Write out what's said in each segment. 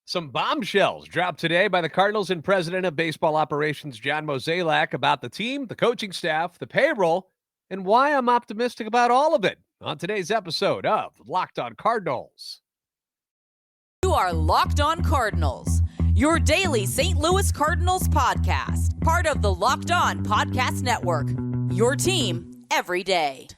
Some bombshells dropped today by the Cardinals and president of baseball operations, John Mozeliak, about the team, the coaching staff, the payroll, and why I'm optimistic about all of it on today's episode of Locked On Cardinals. You are Locked On Cardinals, your daily St. Louis Cardinals podcast, part of the Locked On Podcast Network, your team every day.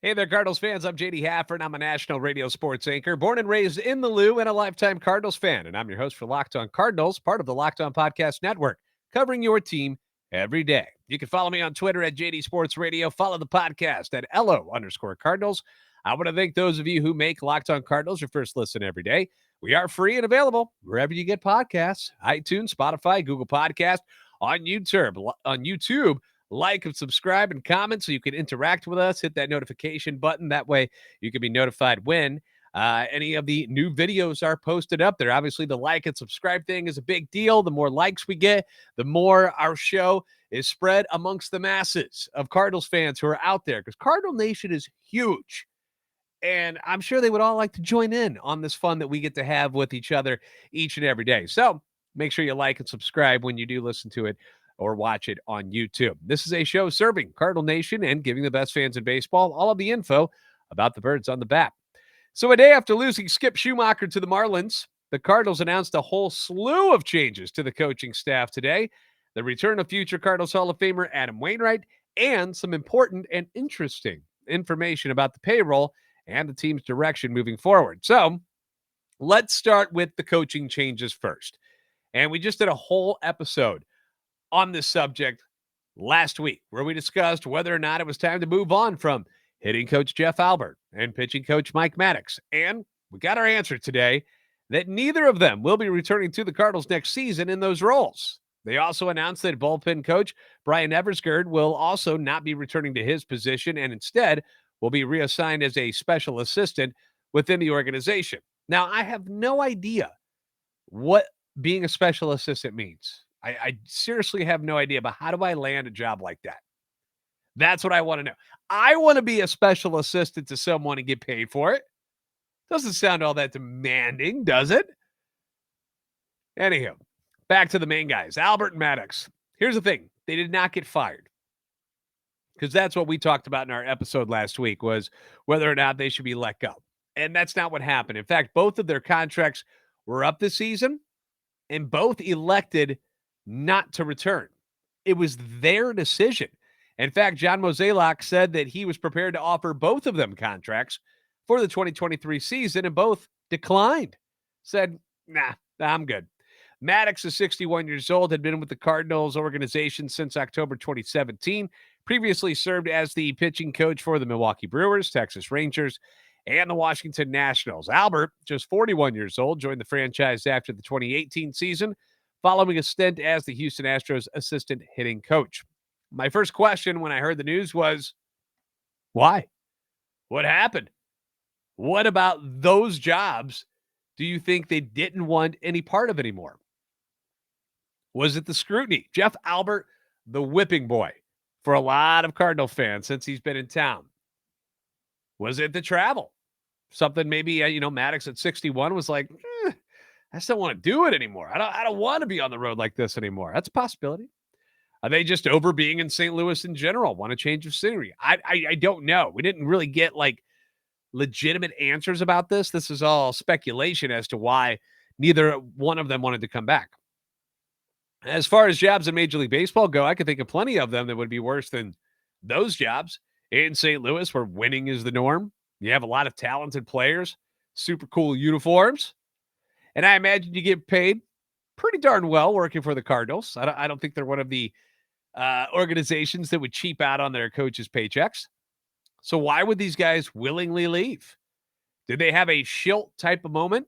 Hey there, Cardinals fans. I'm JD Hafford. I'm a national radio sports anchor, born and raised in the Lou, and a lifetime Cardinals fan. And I'm your host for Locked On Cardinals, part of the Locked On Podcast Network, covering your team every day. You can follow me on Twitter at JD Sports Radio. Follow the podcast at LO_Cardinals. I want to thank those of you who make Locked On Cardinals your first listen every day. We are free and available wherever you get podcasts, iTunes, Spotify, Google Podcast, on YouTube. Like and subscribe and comment so you can interact with us. Hit that notification button. That way you can be notified when any of the new videos are posted up there. Obviously, the like and subscribe thing is a big deal. The more likes we get, the more our show is spread amongst the masses of Cardinals fans who are out there, because Cardinal Nation is huge. And I'm sure they would all like to join in on this fun that we get to have with each other each and every day. So make sure you like and subscribe when you do listen to it or watch it on YouTube. This is a show serving Cardinal Nation and giving the best fans in baseball all of the info about the birds on the bat. So a day after losing Skip Schumacher to the Marlins, the Cardinals announced a whole slew of changes to the coaching staff today. The return of future Cardinals Hall of Famer Adam Wainwright, and some important and interesting information about the payroll and the team's direction moving forward. So let's start with the coaching changes first. And we just did a whole episode on this subject last week, where we discussed whether or not it was time to move on from hitting coach Jeff Albert and pitching coach Mike Maddux. And we got our answer today that neither of them will be returning to the Cardinals next season in those roles. They also announced that bullpen coach Brian Eversgerd will also not be returning to his position and instead will be reassigned as a special assistant within the organization. Now, I have no idea what being a special assistant means. I seriously have no idea, but how do I land a job like that? That's what I want to know. I want to be a special assistant to someone and get paid for it. Doesn't sound all that demanding, does it? Anyhow, back to the main guys, Albert and Maddux. Here's the thing. They did not get fired, because that's what we talked about in our episode last week, was whether or not they should be let go. And that's not what happened. In fact, both of their contracts were up this season, and both elected not to return. It was their decision. In fact, John Mozeliak said that he was prepared to offer both of them contracts for the 2023 season, and both declined. Said, nah, I'm good. Maddux is 61 years old, had been with the Cardinals organization since October 2017, previously served as the pitching coach for the Milwaukee Brewers, Texas Rangers, and the Washington Nationals. Albert, just 41 years old, joined the franchise after the 2018 season, following a stint as the Houston Astros assistant hitting coach. My first question when I heard the news was, why? What happened? What about those jobs do you think they didn't want any part of anymore? Was it the scrutiny? Jeff Albert, the whipping boy for a lot of Cardinal fans since he's been in town. Was it the travel? Something maybe, Maddux at 61 was like, I just don't want to do it anymore. I don't want to be on the road like this anymore. That's a possibility. Are they just over being in St. Louis in general? Want a change of scenery? I don't know. We didn't really get legitimate answers about this. This is all speculation as to why neither one of them wanted to come back. As far as jobs in Major League Baseball go, I could think of plenty of them that would be worse than those jobs in St. Louis, where winning is the norm. You have a lot of talented players, super cool uniforms. And I imagine you get paid pretty darn well working for the Cardinals. I don't think they're one of the organizations that would cheap out on their coaches' paychecks. So why would these guys willingly leave? Did they have a Schilt type of moment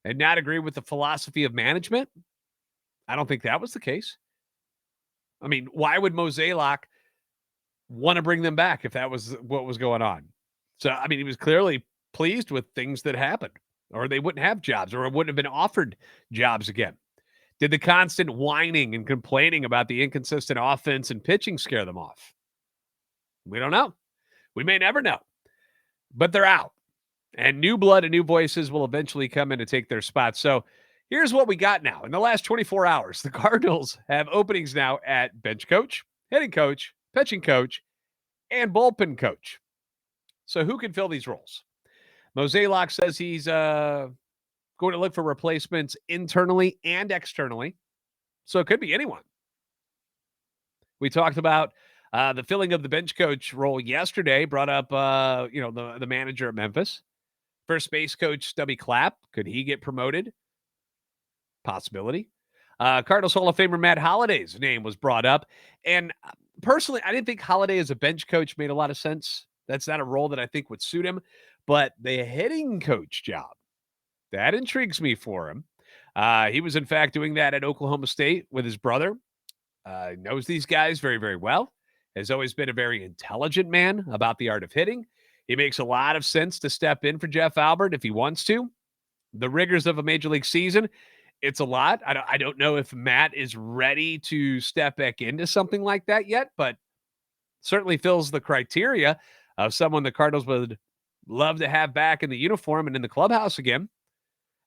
and not agree with the philosophy of management? I don't think that was the case. I mean, why would Mozeliak want to bring them back if that was what was going on? So, I mean, he was clearly pleased with things that happened, or they wouldn't have jobs, or wouldn't have been offered jobs again? Did the constant whining and complaining about the inconsistent offense and pitching scare them off? We don't know. We may never know, but they're out. And new blood and new voices will eventually come in to take their spots. So here's what we got now. In the last 24 hours, the Cardinals have openings now at bench coach, hitting coach, pitching coach, and bullpen coach. So who can fill these roles? Mozeliak says he's going to look for replacements internally and externally. So it could be anyone. We talked about the filling of the bench coach role yesterday, brought up, the manager at Memphis. First base coach Stubby Clapp. Could he get promoted? Possibility. Cardinals Hall of Famer Matt Holliday's name was brought up. And personally, I didn't think Holliday as a bench coach made a lot of sense. That's not a role that I think would suit him. But the hitting coach job, that intrigues me for him. He was, in fact, doing that at Oklahoma State with his brother. Knows these guys very, very well. Has always been a very intelligent man about the art of hitting. It makes a lot of sense to step in for Jeff Albert if he wants to. The rigors of a major league season, it's a lot. I don't know if Matt is ready to step back into something like that yet, but certainly fills the criteria of someone the Cardinals would love to have back in the uniform and in the clubhouse again.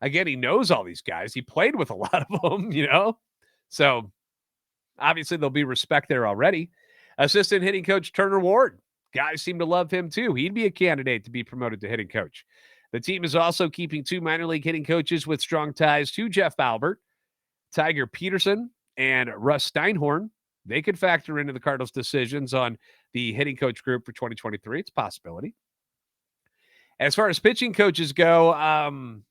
Again, he knows all these guys. He played with a lot of them, So obviously there'll be respect there already. Assistant hitting coach Turner Ward. Guys seem to love him too. He'd be a candidate to be promoted to hitting coach. The team is also keeping 2 minor league hitting coaches with strong ties to Jeff Albert, Tiger Peterson, and Russ Steinhorn. They could factor into the Cardinals' decisions on the hitting coach group for 2023. It's a possibility. As far as pitching coaches go, I'm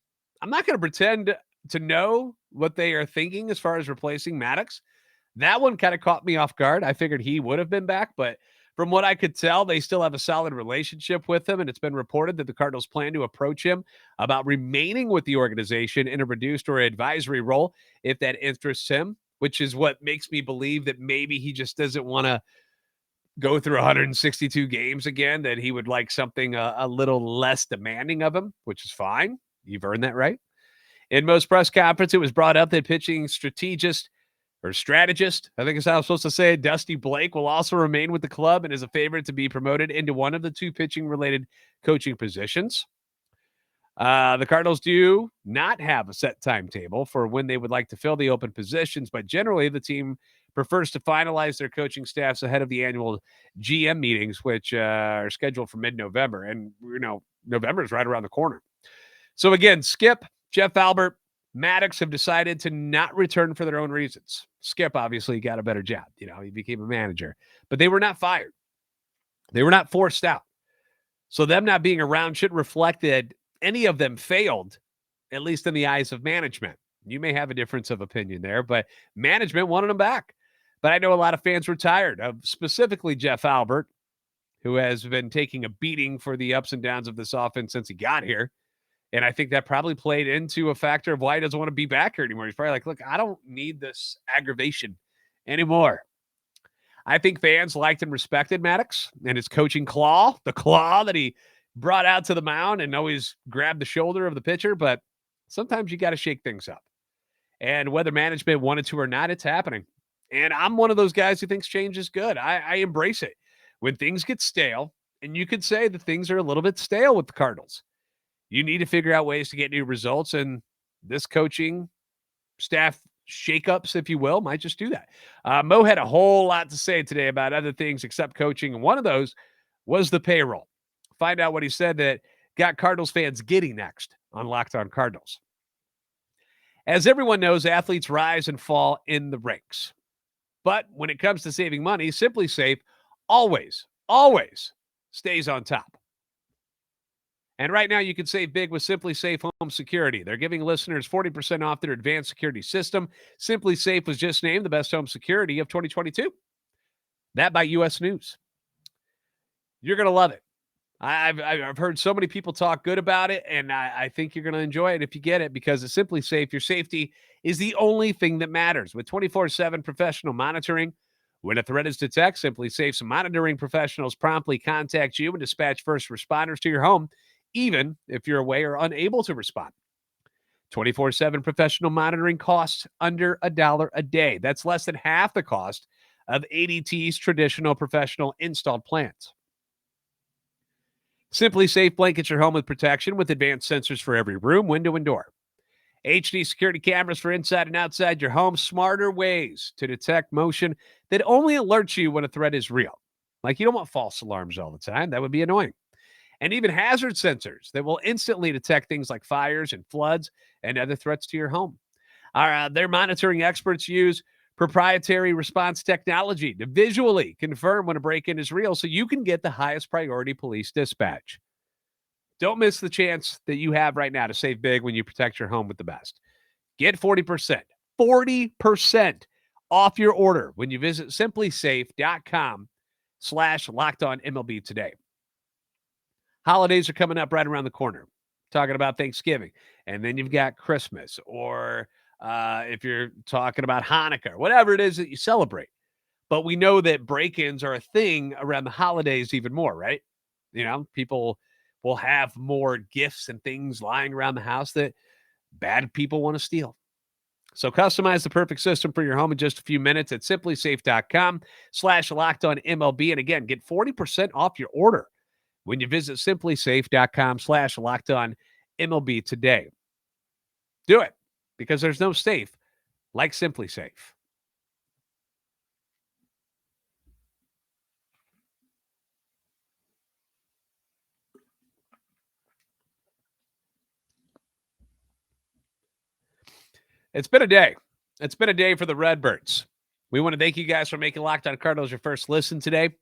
not going to pretend to know what they are thinking as far as replacing Maddux. That one kind of caught me off guard. I figured he would have been back, but from what I could tell, they still have a solid relationship with him, and it's been reported that the Cardinals plan to approach him about remaining with the organization in a reduced or advisory role if that interests him, which is what makes me believe that maybe he just doesn't want to go through 162 games again, that he would like something a little less demanding of him, which is fine. You've earned that right. In most press conference, it was brought up that pitching strategist, I think is how I'm supposed to say it, Dusty Blake will also remain with the club and is a favorite to be promoted into one of the 2 pitching-related coaching positions. The Cardinals do not have a set timetable for when they would like to fill the open positions, but generally the team prefers to finalize their coaching staffs ahead of the annual GM meetings, which are scheduled for mid-November. And, November is right around the corner. So, again, Skip, Jeff Albert, Maddux have decided to not return for their own reasons. Skip obviously got a better job. He became a manager. But they were not fired. They were not forced out. So them not being around should reflect that any of them failed, at least in the eyes of management. You may have a difference of opinion there, but management wanted them back. But I know a lot of fans were tired of specifically Jeff Albert, who has been taking a beating for the ups and downs of this offense since he got here. And I think that probably played into a factor of why he doesn't want to be back here anymore. He's probably like, look, I don't need this aggravation anymore. I think fans liked and respected Maddux and his coaching claw, the claw that he brought out to the mound and always grabbed the shoulder of the pitcher. But sometimes you got to shake things up. And whether management wanted to or not, it's happening. And I'm one of those guys who thinks change is good. I embrace it. When things get stale, and you could say that things are a little bit stale with the Cardinals, you need to figure out ways to get new results, and this coaching staff shakeups, if you will, might just do that. Mo had a whole lot to say today about other things except coaching, and one of those was the payroll. Find out what he said that got Cardinals fans giddy next on Locked On Cardinals. As everyone knows, athletes rise and fall in the ranks. But when it comes to saving money, SimpliSafe always stays on top. And right now, you can save big with SimpliSafe Home Security. They're giving listeners 40% off their advanced security system. SimpliSafe was just named the best home security of 2022. That by U.S. News. You're going to love it. I've heard so many people talk good about it, and I think you're going to enjoy it if you get it, because at SimpliSafe, your safety is the only thing that matters. With 24/7 professional monitoring, when a threat is detected, SimpliSafe's monitoring professionals promptly contact you and dispatch first responders to your home even if you're away or unable to respond. 24/7 professional monitoring costs under $1 a day. That's less than half the cost of ADT's traditional professional installed plans. SimpliSafe blankets your home with protection with advanced sensors for every room, window, and door. HD security cameras for inside and outside your home. Smarter ways to detect motion that only alerts you when a threat is real. Like, you don't want false alarms all the time. That would be annoying. And even hazard sensors that will instantly detect things like fires and floods and other threats to your home. Their monitoring experts use proprietary response technology to visually confirm when a break-in is real so you can get the highest priority police dispatch. Don't miss the chance that you have right now to save big when you protect your home with the best. Get 40% off your order when you visit simplisafe.com/LockedOnMLB today. Holidays are coming up right around the corner. Talking about Thanksgiving, and then you've got Christmas, or if you're talking about Hanukkah, whatever it is that you celebrate. But we know that break-ins are a thing around the holidays even more, right? You know, people will have more gifts and things lying around the house that bad people want to steal. So customize the perfect system for your home in just a few minutes at simplisafe.com/LockedOnMLB. And again, get 40% off your order when you visit simplisafe.com/LockedOnMLB today. Do it, because there's no safe like SimpliSafe. It's been a day. It's been a day for the Redbirds. We want to thank you guys for making Locked On Cardinals your first listen today.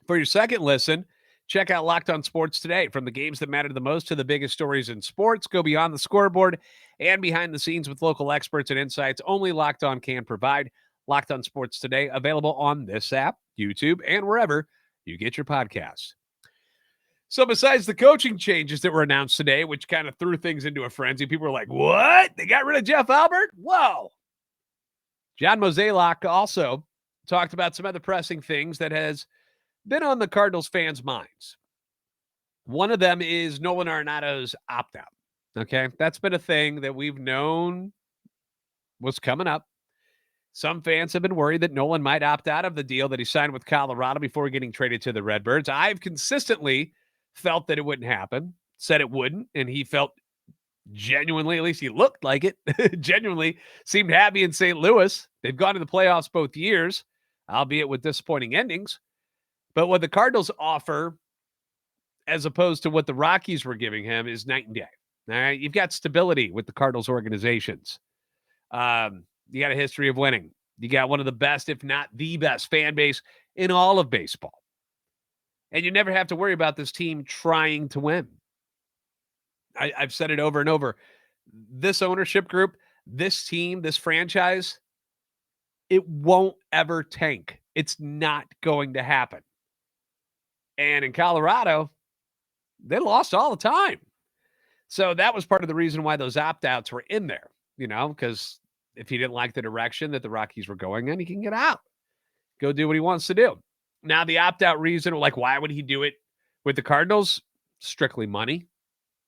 For your second listen, check out Locked On Sports Today. From the games that matter the most to the biggest stories in sports, go beyond the scoreboard and behind the scenes with local experts and insights only Locked On can provide. Locked On Sports Today, available on this app, YouTube, and wherever you get your podcasts. So besides the coaching changes that were announced today, which kind of threw things into a frenzy, people were like, what? They got rid of Jeff Albert? Whoa. John Mozeliak also talked about some other pressing things that has been on the Cardinals fans' minds. One of them is Nolan Arenado's opt-out. Okay, that's been a thing that we've known was coming up. Some fans have been worried that Nolan might opt out of the deal that he signed with Colorado before getting traded to the Redbirds. I've consistently felt that it wouldn't happen, said it wouldn't, and he felt genuinely, at least he looked like it, genuinely seemed happy in St. Louis. They've gone to the playoffs both years, albeit with disappointing endings. But what the Cardinals offer, as opposed to what the Rockies were giving him, is night and day. All right, you've got stability with the Cardinals organizations. You got a history of winning. You got one of the best, if not the best, fan base in all of baseball. And you never have to worry about this team trying to win. I've said it over and over. This ownership group, this team, this franchise, it won't ever tank. It's not going to happen. And in Colorado, they lost all the time. So that was part of the reason why those opt-outs were in there, you know, because if he didn't like the direction that the Rockies were going in, he can get out, go do what he wants to do. Now, the opt-out reason, like, why would he do it with the Cardinals? Strictly money.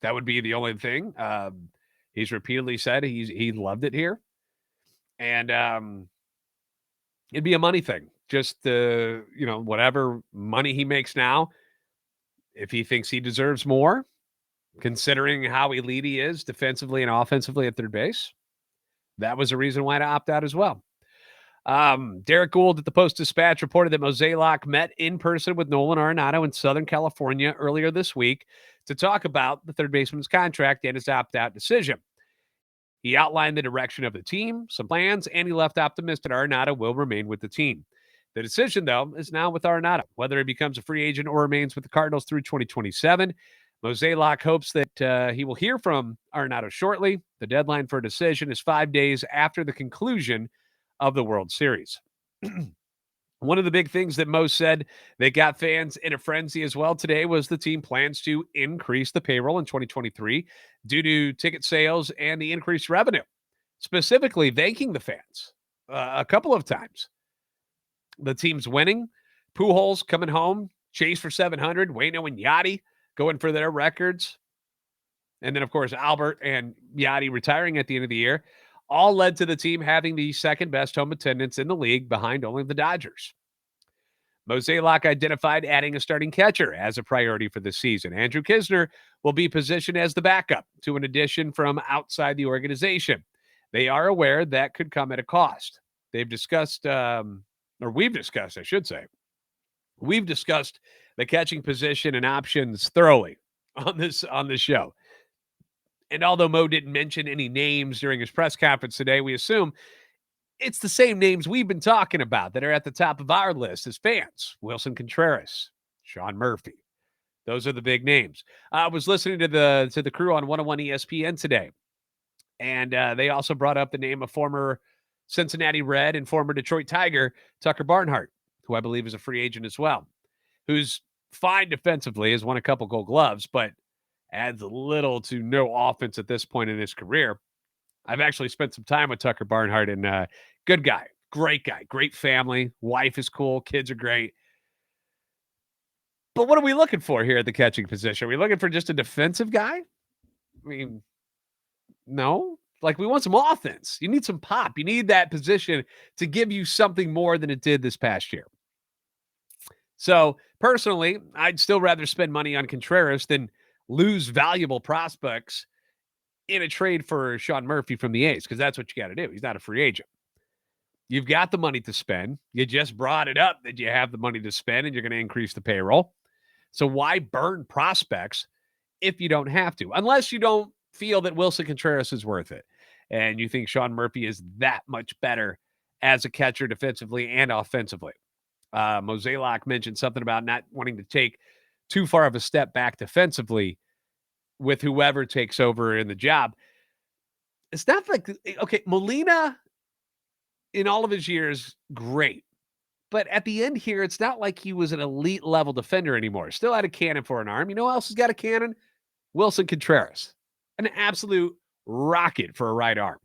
That would be the only thing. He's repeatedly said he loved it here. And it'd be a money thing. Just, whatever money he makes now, if he thinks he deserves more, considering how elite he is defensively and offensively at third base, that was a reason why to opt out as well. Derek Gould at the Post-Dispatch reported that Mozeliak met in person with Nolan Arenado in Southern California earlier this week to talk about the third baseman's contract and his opt-out decision. He outlined the direction of the team, some plans, and he left optimistic that Arenado will remain with the team. The decision, though, is now with Arenado. Whether he becomes a free agent or remains with the Cardinals through 2027, Mozeliak hopes that he will hear from Arenado shortly. The deadline for a decision is 5 days after the conclusion of the World Series. One of the big things that Mo said that got fans in a frenzy as well today was the team plans to increase the payroll in 2023 due to ticket sales and the increased revenue, specifically thanking the fans a couple of times. The team's winning. Pujols coming home, chase for 700. Waino and Yachty going for their records, and then, of course, Albert and Yachty retiring at the end of the year, all led to the team having the second best home attendance in the league behind only the Dodgers. Mozeliak identified adding a starting catcher as a priority for this season. Andrew Kisner will be positioned as the backup to an addition from outside the organization. They are aware that could come at a cost. They've discussed, or we've discussed, I should say, we've discussed the catching position and options thoroughly on this show. And although Mo didn't mention any names during his press conference today, we assume it's the same names we've been talking about that are at the top of our list as fans. Wilson Contreras, Sean Murphy. Those are the big names. I was listening to the crew on 101 ESPN today, and they also brought up the name of former Cincinnati Red and former Detroit Tiger, Tucker Barnhart, who I believe is a free agent as well, who's fine defensively, has won a couple Gold Gloves, but adds little to no offense at this point in his career. I've actually spent some time with Tucker Barnhart, and good guy, great family. Wife is cool. Kids are great. But what are we looking for here at the catching position? Are we looking for just a defensive guy? I mean, no. Like, we want some offense. You need some pop. You need that position to give you something more than it did this past year. So, personally, I'd still rather spend money on Contreras than lose valuable prospects in a trade for Sean Murphy from the A's, because that's what you got to do. He's not a free agent. You've got the money to spend. You just brought it up that you have the money to spend and you're going to increase the payroll. So why burn prospects if you don't have to? Unless you don't feel that Wilson Contreras is worth it and you think Sean Murphy is that much better as a catcher defensively and offensively. Mozeliak mentioned something about not wanting to take too far of a step back defensively with whoever takes over in the job. It's not like, okay, Molina in all of his years, great. But at the end here, it's not like he was an elite level defender anymore. Still had a cannon for an arm. You know who else has got a cannon? Wilson Contreras. An absolute rocket for a right arm.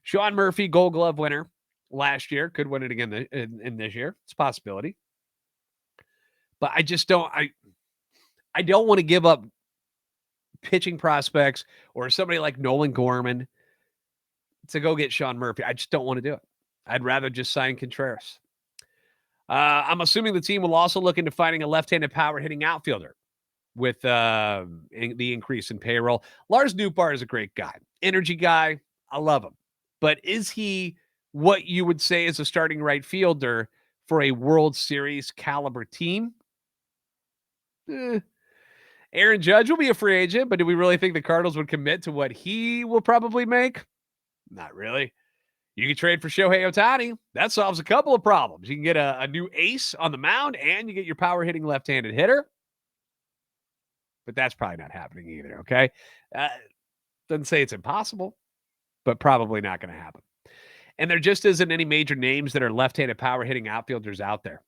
Sean Murphy, Gold Glove winner last year. Could win it again in this year. It's a possibility. But I just don't, I don't want to give up pitching prospects or somebody like Nolan Gorman to go get Sean Murphy. I just don't want to do it. I'd rather just sign Contreras. I'm assuming the team will also look into finding a left-handed power hitting outfielder with the increase in payroll. Lars Nootbaar is a great guy. Energy guy. I love him. But is he what you would say is a starting right fielder for a World Series caliber team? Aaron Judge will be a free agent, but do we really think the Cardinals would commit to what he will probably make? Not really. You can trade for Shohei Ohtani. That solves a couple of problems. You can get a new ace on the mound, and you get your power-hitting left-handed hitter. But that's probably not happening either, okay? Doesn't say it's impossible, but probably not going to happen. And there just isn't any major names that are left-handed power-hitting outfielders out there.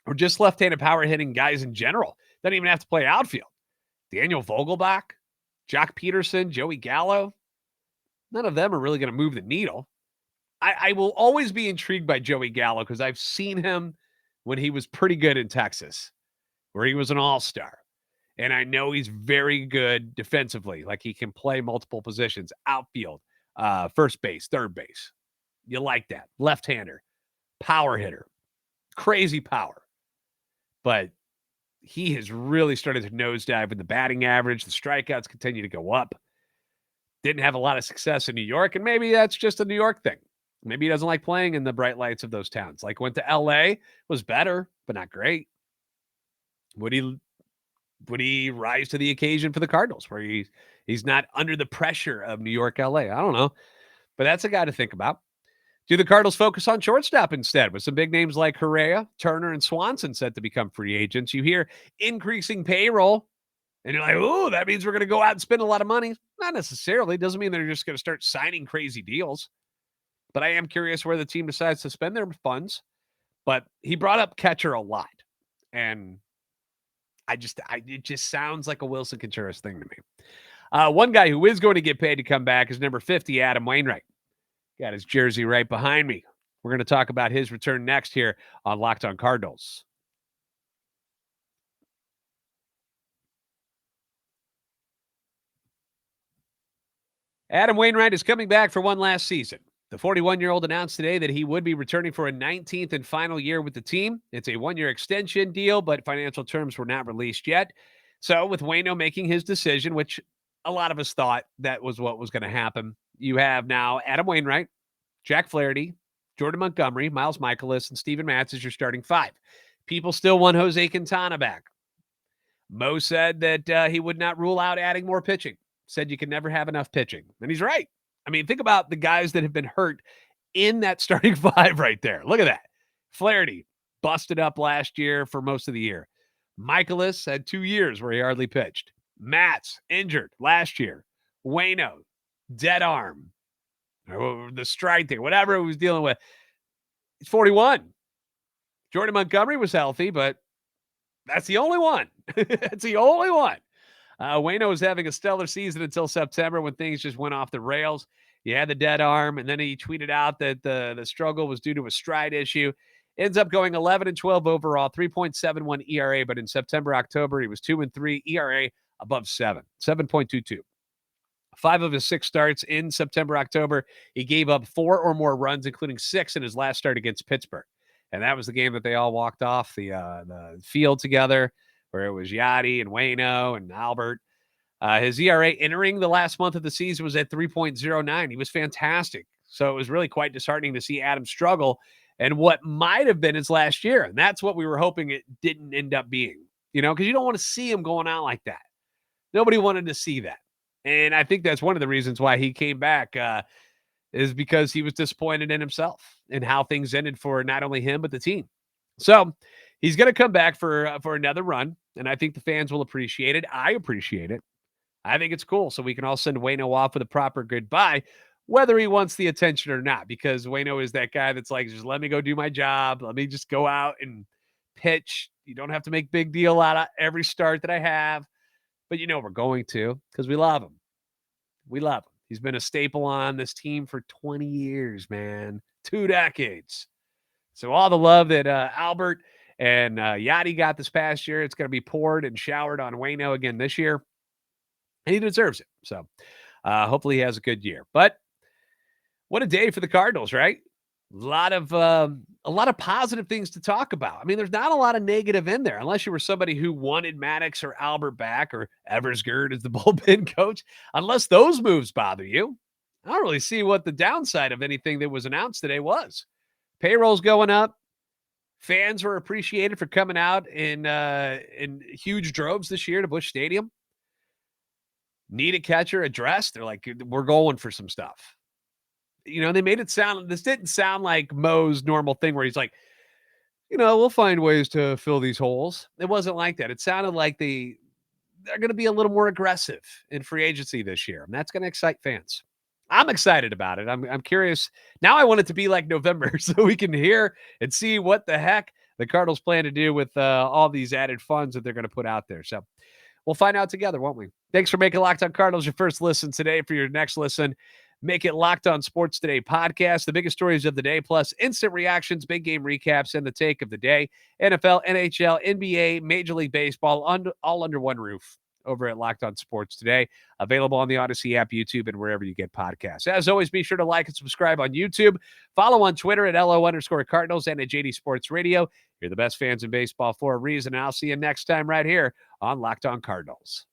Or just left-handed power-hitting guys in general. Doesn't even have to play outfield. Daniel Vogelbach, Jock Peterson, Joey Gallo. None of them are really going to move the needle. I will always be intrigued by Joey Gallo because I've seen him when he was pretty good in Texas, where he was an all-star. And I know he's very good defensively. Like, he can play multiple positions, outfield, first base, third base. You like that. Left-hander, power hitter, crazy power. But he has really started to nosedive with the batting average. The strikeouts continue to go up. Didn't have a lot of success in New York, and maybe that's just a New York thing. Maybe he doesn't like playing in the bright lights of those towns. Like, went to LA, was better, but not great. Would he rise to the occasion for the Cardinals, where he's not under the pressure of New York, LA? I don't know. But that's a guy to think about. Do the Cardinals focus on shortstop instead, with some big names like Correa, Turner, and Swanson set to become free agents? You hear increasing payroll, and you're like, oh, that means we're going to go out and spend a lot of money. Not necessarily. Doesn't mean they're just going to start signing crazy deals. But I am curious where the team decides to spend their funds. But he brought up catcher a lot. And it just sounds like a Wilson Contreras thing to me. One guy who is going to get paid to come back is number 50, Adam Wainwright. Got his jersey right behind me. We're going to talk about his return next here on Locked On Cardinals. Adam Wainwright is coming back for one last season. The 41-year-old announced today that he would be returning for a 19th and final year with the team. It's a one-year extension deal, but financial terms were not released yet. So with Waino making his decision, which a lot of us thought that was what was going to happen, you have now Adam Wainwright, Jack Flaherty, Jordan Montgomery, Miles Michaelis, and Steven Matz as your starting five. People still want Jose Quintana back. Mo said that he would not rule out adding more pitching. Said you can never have enough pitching. And he's right. I mean, think about the guys that have been hurt in that starting five right there. Look at that. Flaherty busted up last year for most of the year. Michaelis had 2 years where he hardly pitched. Matz injured last year. Waino, dead arm, or the stride thing, whatever he was dealing with. He's 41. Jordan Montgomery was healthy, but that's the only one. That's the only one. Waino was having a stellar season until September when things just went off the rails. He had the dead arm, and then he tweeted out that the struggle was due to a stride issue. Ends up going 11-12 overall, 3.71 ERA, but in September, October, he was 2-3 ERA above 7.22. 5 of his 6 starts in September, October, he gave up 4 or more runs, including 6 in his last start against Pittsburgh. And that was the game that they all walked off the field together, where it was Yachty and Waino and Albert. His ERA entering the last month of the season was at 3.09. He was fantastic. So it was really quite disheartening to see Adam struggle and what might have been his last year. And that's what we were hoping it didn't end up being, because you don't want to see him going out like that. Nobody wanted to see that. And I think that's one of the reasons why he came back is because he was disappointed in himself and how things ended for not only him, but the team. So he's going to come back for another run, and I think the fans will appreciate it. I appreciate it. I think it's cool, so we can all send Waino off with a proper goodbye, whether he wants the attention or not, because Waino is that guy that's like, just let me go do my job. Let me just go out and pitch. You don't have to make big deal out of every start that I have, but we're going to because we love him. We love him. He's been a staple on this team for 20 years, man. 2 decades. So all the love that Albert and Yachty got this past year, it's going to be poured and showered on Waino again this year. And he deserves it. So hopefully he has a good year. But what a day for the Cardinals, right? A lot of positive things to talk about. I mean, there's not a lot of negative in there, unless you were somebody who wanted Maddux or Albert back or Eversgerd as the bullpen coach. Unless those moves bother you, I don't really see what the downside of anything that was announced today was. Payroll's going up. Fans were appreciated for coming out in huge droves this year to Busch Stadium. Need a catcher addressed. They're like, we're going for some stuff. They made it sound, this didn't sound like Mo's normal thing where he's like, we'll find ways to fill these holes. It wasn't like that. It sounded like they're going to be a little more aggressive in free agency this year. And that's going to excite fans. I'm excited about it. I'm curious. Now I want it to be like November so we can hear and see what the heck the Cardinals plan to do with all these added funds that they're going to put out there. So we'll find out together, won't we? Thanks for making Locked On Cardinals your first listen today. For your next listen, make it Locked On Sports Today podcast. The biggest stories of the day, plus instant reactions, big game recaps, and the take of the day. NFL, NHL, NBA, Major League Baseball, all under one roof over at Locked On Sports Today. Available on the Odyssey app, YouTube, and wherever you get podcasts. As always, be sure to like and subscribe on YouTube. Follow on Twitter at LO_Cardinals and at JD Sports Radio. You're the best fans in baseball for a reason. And I'll see you next time right here on Locked On Cardinals.